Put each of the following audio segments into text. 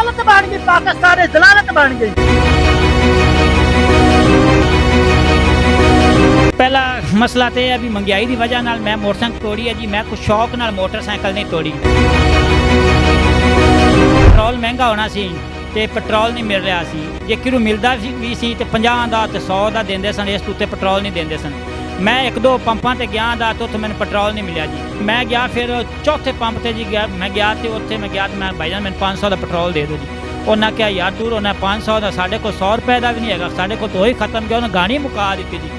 जलालत बन गई, पाकिस्तान में जलालत बन गई। पहला मसला तो यह है भी महंगाई की वजह नाल मैं मोटरसाइकिल तोड़ी है जी। मैं कुछ शौक नाल मोटरसाइकिल नहीं तोड़ी। पेट्रोल महंगा होना सी ते पेट्रोल नहीं मिल रहा सी। जे किरू मिलता भी सी ते 50 का ते 100 का देंदे सन, इस उत्ते पेट्रोल नहीं देंदे सन। मैं एक दो पंपां ते गया दा तो उत्थे मैंने पेट्रोल नहीं मिला जी। मैं गया फिर चौथे पंप ते जी गया, मैं गया तो उत्थे मैं गया तो मैं भाई जान मैंने 500 का पेट्रोल दे दो जी। उन्हें क्या यार दूर उन्हें 500 का, साढ़े को 100 रुपए का भी नहीं है, साढ़े को तो ही खत्म किया, उन्हें गाड़ी मुका दी जी।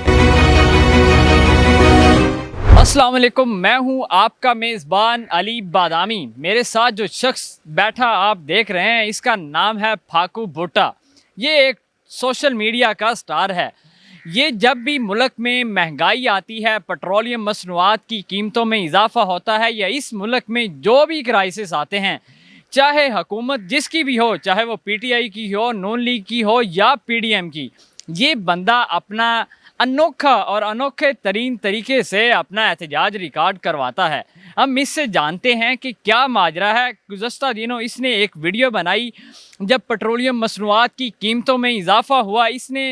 अस्सलाम वालेकुम, मैं हूं आपका मेज़बान अली बादामी। मेरे साथ जो शख्स बैठा आप देख रहे हैं इसका नाम है फाकू भुट्टा। ये एक सोशल मीडिया का स्टार है। ये जब भी मुल्क में महंगाई आती है, पेट्रोलियम मसनूआत की कीमतों में इजाफा होता है या इस मुल्क में जो भी क्राइसिस आते हैं, चाहे हुकूमत जिसकी भी हो, चाहे वो PTI की हो, नून लीग की हो या PDM की, ये बंदा अपना अनोखा और अनोखे तरीन तरीके से अपना एहतजाज रिकॉर्ड करवाता है। हम इससे जानते हैं कि क्या माजरा है। गुज़श्ता दिनों इसने एक वीडियो बनाई जब पेट्रोलियम मसनूआत की कीमतों में इजाफा हुआ। इसने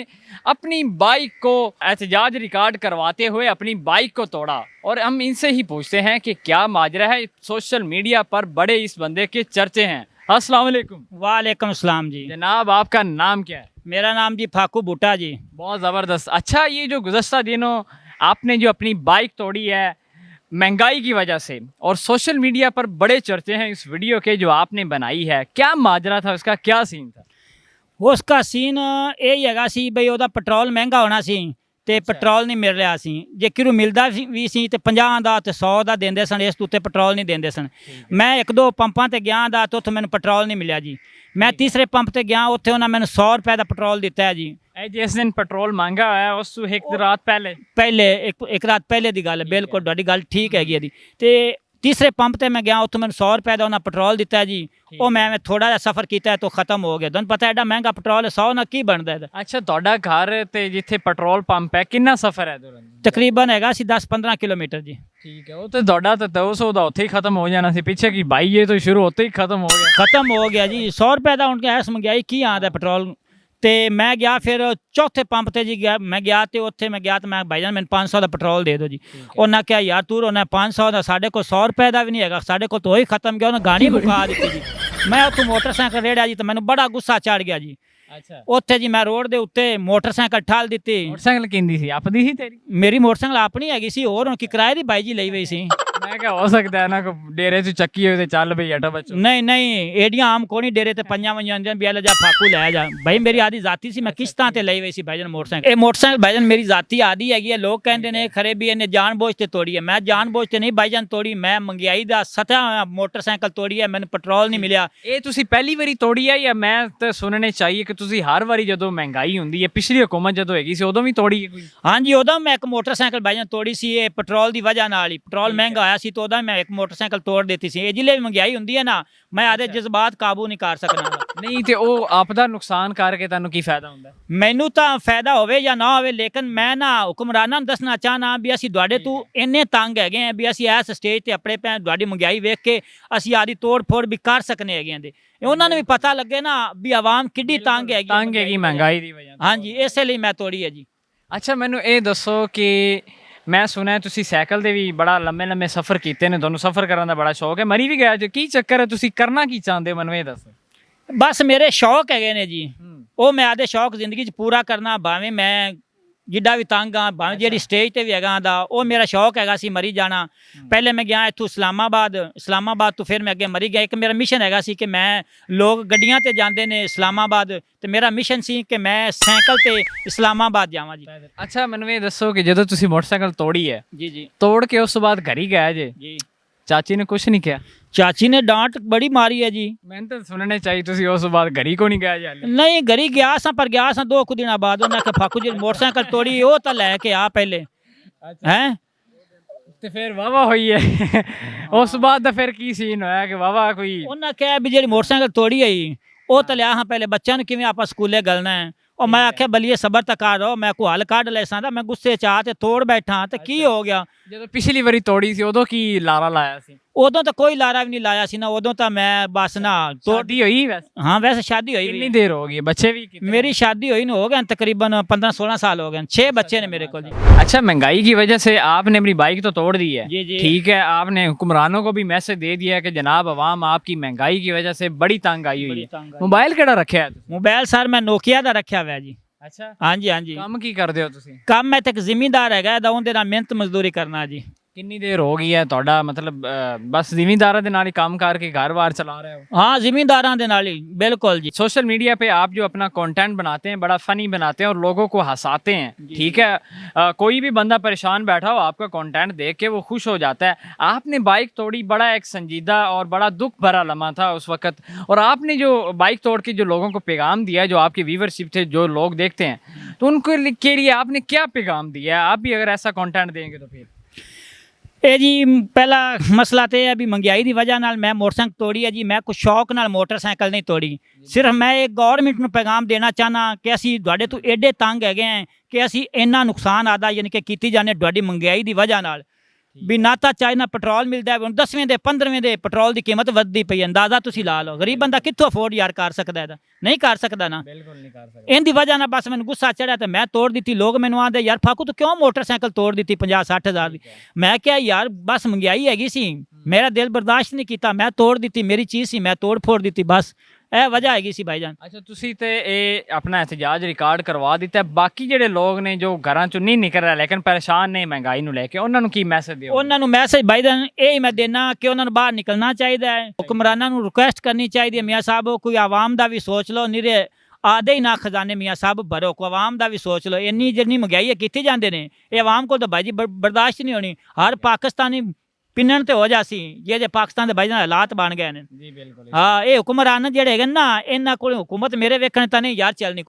अपनी बाइक को एहतजाज रिकॉर्ड करवाते हुए अपनी बाइक को तोड़ा और हम इनसे ही पूछते हैं कि क्या माजरा है। सोशल मीडिया पर बड़े इस बंदे के चर्चे हैं। अस्सलाम वालेकुम। वालेकुम सलाम जी। जनाब आपका नाम क्या है? मेरा नाम जी फाकू भुट्टा जी। बहुत ज़बरदस्त। अच्छा, ये जो गुज़श्ता दिनों आपने जो अपनी बाइक तोड़ी है महंगाई की वजह से और सोशल मीडिया पर बड़े चर्चे हैं इस वीडियो के जो आपने बनाई है, क्या माजरा था, उसका क्या सीन था? उसका सीन यही हैगा सी बई ओदा पेट्रोल महंगा होना सी ते पेट्रोल नहीं मिल रहा सी। जे किरू मिलता भी सी ते 50 का ते 100 का देंदे सन, इस उत्ते पेट्रोल नहीं देंदे सन। मैं एक दो पंपां ते गया दा तो उत्थे मैंने पेट्रोल नहीं मिला जी। मैं तीसरे पंप ते गया, उत्थे उन्हें मैंने 100 रुपए का पेट्रोल दिता है जी। जिस दिन पेट्रोल महंगा होया उस एक रात पहले एक रात पहले की गल, बिल्कुल तुहाडी गल ठीक हैगी जी। ते तीसरे पंप ते मैं गया, उत्थे मैंने 100 रुपए का उन्हें पेट्रोल दिता है जी। वो मैं थोड़ा जहा सफ़र किया तो खत्म हो गया। तुहानू पता है एडा महंगा पेट्रोल है, 100 ना की बनता है। अच्छा, तुहाडा घर ते जिथे पेट्रोल पंप है कितना सफ़र है? तकरीबन हैगा सी 10-15 किलोमीटर जी। ठीक है, वो तो तुहाडा तो 200 का उत्थे ही खत्म हो जाना सी। पीछे की बाई ये तो शुरू होते ही खत्म हो गया जी। 100 रुपए का उनके ऐस महंगाई की आंदा पेट्रोल। तो मैं गया फिर चौथे पंप ते जी गया, मैं गया तो उत्थे मैं गया तो मैं भाई जान मैंने 500 का पेट्रोल दे दो जी। उन्हें क्या यार तू उन्हें 500 का, साढ़े को 100 रुपए का भी नहीं है, साढ़े को तो ही खत्म किया, उन्हें गाड़ी मुका दी जी। मैं उत्थों मोटरसाइकिल रेड़ा जी तो मैंने बड़ा गुस्सा चढ़ गया जी। अच्छा, उत्थे जी मैं रोड दे उत्ते मोटरसाइकिल ठल दी। मोटरसाइकिल किंदी सी? अपनी ही तेरी? मेरी मोटरसाइकिल अपनी हैगी सी, और उनकी किराए दी बाई जी लई हुई सी। मैं क्या हो सकता है ना को डेरे से चक्की हो चल भाई हटा बच्चों। नहीं एडियां आम को नहीं डेरे ते पंजा वंजा भी जा फाकू लै जा भाई। मेरी आदि जाती सी, मैं किस्तां ते लई हुई सी भाईजान मोटरसाइकिल। ये मोटरसाइकिल भाईजान मेरी जाती आदि हैगी है। लोग कहते ने खरे भी इन्हें जानबूझ के तोड़ी है। मैं जानबूझ के नहीं भाईजान तोड़ी, मैं महंगाई दा सतह मोटरसाइकिल तोड़ी है, मैंने पेट्रोल नहीं मिलिया। ये तुसी पहली बारी तोड़ी है या मैं तो सुनने चाहिए कि तुसी हर बारी जदों महंगाई हुंदी है, पिछली हुकूमत जदों हैगी सी उदों भी तोड़ी है कोई? हाँ जी, उदों मैं एक मोटरसाइकिल भाईजान तोड़ी सी, ये पेट्रोल की वजह नाल ही। पेट्रोल महंगा आया सी तो उदों मैं एक मोटरसाइकिल तोड़ देती सी। ये जिले महंगाई हुंदी है ना, मैं आदे जज्बात काबू नहीं कर सकना। नहीं तो वो आपदा नुकसान करके तुहानू की फायदा हुंदा? मैनू तो फायदा होवे या ना होवे, लेकिन मैं ना हुक्मराना नूं दसना चाहना भी असीं तुहाडे तों इन्ने तंग हैगे हैं भी असीं इस स्टेज ते अपने भैन तुहाडी महंगाई वेख के असीं आदी तोड़ फोड़ भी कर सकने हैगे हैं। उन्हां नूं भी पता लगे ना भी आवाम किड्डी तंग हैगी महंगाई दी वजह। हाँ जी, इसलिए मैं तोड़ी है जी। अच्छा, मैनू ये दसो कि मैं सुना तुसी साइकिल दे भी बड़ा लम्बे लम्बे सफ़र कीते ने, तुहानू सफ़र करने का बड़ा शौक है। मरी भी गया जो की चक्कर है, तुसी करना की चाहते? मैनू ये दसो। बस मेरे शौक है ने जी, वो मैं आदे शौक जिंदगी च पूरा करना। भावें मैं जिड्डा भी तंग हाँ, भावें जी स्टेज ते भी हैगा दा, वो मेरा शौक हैगा सी मरी जाना। पहले मैं गया इत्थों इस्लामाबाद तो फिर मैं अगे मरी गया। एक मेरा मिशन हैगा सी कि मैं लोग गड्डियां ते जांदे ने इस्लामाबाद, तो मेरा मिशन सी कि मैं साइकिल ते इस्लामाबाद जावां जी। अच्छा, मैनू ये दसो कि जदों तुसी मोटरसाइकिल तोड़ी है, जी तोड़ के उस बाद घर ही गए जे, जी, चाची ने कुछ नहीं किया? चाची ने डांट बड़ी मारी है जी। मैंने तो सुनने चाहिए तुसी उस बाद घरी को नहीं गया जाले? नहीं घरी गया सा, पर गया सा 2 दिन बाद। उन्हें आख्या फाकू जी मोटरसाइकिल तोड़ी, वो तो लैके आ पहले हैं। तो फिर वाहवा हुई है उस बाद तो फिर की सीन होया कि वाहवा कोई? उन्हें कहा भी जी मोटरसाइकिल तोड़ी है वो तो लिया हाँ पहले बच्चा ने किवें आप स्कूले गलना है। और मैं आख्या बलिए सबर तक आ रहो, मैं को हल कढ़ ले सा, मैं गुस्से चा ते तोड़ बैठा तो की हो गया। जब पिछली बारी तोड़ी सी उदों की लारा लाया सी? ਉਦੋਂ ਤਾਂ ਕੋਈ ਲਾਰਾ ਵੀ ਨਹੀਂ ਲਾਇਆ ਸੀ ਨਾ, ਉਦੋਂ ਤਾਂ ਮੈਂ ਬਸ ਨਾ शादी हुई वैसे ਹਾਂ ਵੈਸੇ ਸ਼ਾਦੀ ਹੋਈ कितनी ਵੀ देर हो गई है? बच्चे भी कितने? ਮੇਰੀ ਸ਼ਾਦੀ ਹੋਈ ਨੂੰ ਹੋ ਗਏ ਤਕਰੀਬਨ 15-16 ਸਾਲ ਹੋ ਗਏ 6 ਬੱਚੇ ਨੇ ਮੇਰੇ ਕੋਲ ਜੀ। अच्छा, महंगाई की वजह से आपने अपनी बाइक तो तोड़ दी है, जी, जी। ठीक है, आपने हुक्मरानों को भी मैसेज दे दिया है कि जनाब अवाम आपकी महंगाई की वजह से बड़ी तंग आई हुई है। मोबाइल केड़ा रखा है? ਮੋਬਾਈਲ ਸਰ ਮੈਂ ਨੋਕੀਆ ਦਾ ਰੱਖਿਆ ਹੋਇਆ ਜੀ। अच्छा, ਹਾਂਜੀ ਹਾਂਜੀ ਕੰਮ ਕੀ ਕਰਦੇ ਹੋ ਤੁਸੀਂ? ਕੰਮ ਮੈਂ ਤੇ ਇੱਕ ਜ਼ਿਮੀਂਦਾਰ ਹੈਗਾ ਇਹਦਾ, ਉਹਦੇ ਨਾਲ ਮਿਹਨਤ ਮਜ਼ਦੂਰੀ ਕਰਨਾ ਜੀ। ਕਿੰਨੀ ਦੇਰ ਹੋ ਗਈ ਹੈ ਤੁਹਾਡਾ ਮਤਲਬ ਬਸ ਜ਼ਿਮੀਂਦਾਰਾਂ ਦੇ ਨਾਲ ਹੀ ਕੰਮ ਕਰਕੇ घर-बार चला रहे हो? हाँ जिमींदारां दे नाल ही बिल्कुल जी। सोशल मीडिया पे आप जो अपना कंटेंट बनाते हैं बड़ा फनी बनाते हैं और लोगों को हंसाते हैं, ठीक है, कोई भी बंदा परेशान बैठा हो आपका कंटेंट देख के वो खुश हो जाता है। आपने बाइक तोड़ी, बड़ा एक संजीदा और बड़ा दुख भरा लम्हा था उस वक्त, और आपने जो बाइक तोड़ के जो लोगों को पैगाम दिया, जो आपकी व्यूवरशिप थे, जो लोग देखते हैं, तो उनको के लिए आपने क्या पैगाम दिया है? आप भी अगर ऐसा कंटेंट देंगे तो फिर ਇਹ ਜੀ ਪਹਿਲਾ ਮਸਲਾ ਤੇ ਇਹ ਹੈ ਵੀ ਮਹਿੰਗਾਈ ਦੀ ਵਜ੍ਹਾ ਨਾਲ ਮੈਂ ਮੋਟਰਸਾਈਕਲ ਤੋੜੀ ਹੈ ਜੀ। ਮੈਂ ਕੁਛ ਸ਼ੌਕ ਨਾਲ ਮੋਟਰਸਾਈਕਲ ਨਹੀਂ ਤੋੜੀ, ਸਿਰਫ ਮੈਂ ਇਹ ਗਵਰਨਮੈਂਟ ਨੂੰ ਪੈਗਾਮ ਦੇਣਾ ਚਾਹਨਾ ਕਿ ਅਸੀਂ ਤੁਹਾਡੇ ਤੋਂ ਐਡੇ ਤੰਗ ਹੈਗੇ ਹਾਂ ਕਿ ਅਸੀਂ ਇੰਨਾ ਨੁਕਸਾਨ ਆਦਾ ਯਾਨੀ ਕਿ ਕੀਤੀ ਜਾਂਦੇ ਤੁਹਾਡੀ ਮਹਿੰਗਾਈ ਦੀ ਵਜ੍ਹਾ ਨਾਲ। ਵੀ ਨਾ ਤਾਂ ਚਾਈਨਾ ਪੈਟਰੋਲ ਮਿਲਦਾ, ਹੁਣ 10ਵੇਂ ਦੇ 15ਵੇਂ ਦੇ ਪੈਟਰੋਲ ਦੀ ਕੀਮਤ ਵੱਧਦੀ ਪਈ, ਅੰਦਾਜ਼ਾ ਤੁਸੀਂ ਲਾ ਲਓ। ਗਰੀਬ ਬੰਦਾ ਕਿੱਥੋਂ ਅਫੋਰਡ ਯਾਰ ਕਰ ਸਕਦਾ, ਇਹਦਾ ਨਹੀਂ ਕਰ ਸਕਦਾ ਨਾ। बिल्कुल नहीं कर सकते। ਇਹਦੀ ਵਜ੍ਹਾ ਨਾਲ ਬਸ ਮੈਨੂੰ ਗੁੱਸਾ ਚੜਿਆ ਤੇ ਮੈਂ ਤੋੜ ਦਿੱਤੀ। ਲੋਕ ਮੈਨੂੰ ਆਂਦੇ ਯਾਰ ਫਾਕੂ ਤੂੰ ਕਿਉਂ ਮੋਟਰਸਾਈਕਲ ਤੋੜ ਦਿੱਤੀ 50-60 ਹਜ਼ਾਰ ਦੀ। ਮੈਂ ਕਿਹਾ ਯਾਰ ਬਸ ਮਹਿੰਗਾਈ ਹੈਗੀ ਸੀ, ਮੇਰਾ ਦਿਲ ਬਰਦਾਸ਼ਤ ਨਹੀਂ ਕੀਤਾ, ਮੈਂ ਤੋੜ ਦਿੱਤੀ। ਮੇਰੀ ਚੀਜ਼ ਸੀ, ਮੈਂ ਤੋੜ ਫੋੜ ਦਿੱਤੀ, ਬਸ ਇਹ ਵਜ੍ਹਾ ਹੈਗੀ ਸੀ ਭਾਈਜਾਨ। ਅੱਛਾ, ਤੁਸੀਂ ਤੇ ਇਹ ਆਪਣਾ ਇhtਜਾਜ ਰਿਕਾਰਡ ਕਰਵਾ ਦਿੱਤਾ। ਬਾਕੀ ਜਿਹੜੇ ਲੋਕ ਨੇ ਜੋ ਘਰਾਂ ਚੋਂ ਨਹੀਂ ਨਿਕਲ ਰਹੇ ਲੇਕਿਨ ਪਰੇਸ਼ਾਨ ਨੇ ਮਹਿੰਗਾਈ ਨੂੰ ਲੈ ਕੇ, ਉਹਨਾਂ ਨੂੰ ਕੀ ਮੈਸੇਜ ਦਿਓ? ਉਹਨਾਂ ਨੂੰ ਮੈਸੇਜ ਭਾਈਜਾਨ ਇਹ ਹੀ ਮੈਂ ਦੇਣਾ ਕਿ ਉਹਨਾਂ ਨੂੰ ਬਾਹਰ ਨਿਕਲਣਾ ਚਾਹੀਦਾ ਹੈ। ਹੁਕਮਰਾਨਾਂ ਨੂੰ ਰਿਕੁਐਸਟ ਕਰਨੀ ਚਾਹੀਦੀ ਹੈ, ਮੀਆਂ ਸਾਹਿਬ ਕੋਈ ਆਵਾਮ ਦਾ ਵੀ ਸੋਚ ਲਓ, ਨਿਰੇ ਆਦੇ ਹੀ ਨਾ ਖਜ਼ਾਨੇ ਮੀਆਂ ਸਾਹਿਬ ਭਰੋ, ਕੋ ਆਵਾਮ ਦਾ ਵੀ ਸੋਚ ਲਓ। ਇੰਨੀ ਜਿੰਨੀ ਮਹਿੰਗਾਈ ਕੀਤੀ ਜਾਂਦੇ ਨੇ ਇਹ ਆਵਾਮ ਕੋਲ ਤਾਂ ਭਾਈ ਜੀ ਬਰਦਾਸ਼ਤ ਨਹੀਂ ਹੋਣੀ। ਹਰ ਪਾਕਿਸਤਾਨੀ ਪਿੰਨਣ ਤੇ ਹੋ ਜਾਸੀ ਜੇ ਪਾਕਿਸਤਾਨ ਦੇ ਭਾਈਜਾਨ ਹਾਲਾਤ ਬਣ ਗਏ ਨੇ। ਜੀ ਬਿਲਕੁਲ। ਹਾਂ ਇਹ ਹੁਕਮਰਾਨ ਜਿਹੜੇ ਹੈਗੇ ਨਾ ਇਹਨਾਂ ਕੋਲ ਹੁਕੂਮਤ ਮੇਰੇ ਵੇਖਣ ਤਾਂ ਨਹੀਂ ਯਾਰ ਚੱਲਣੀ।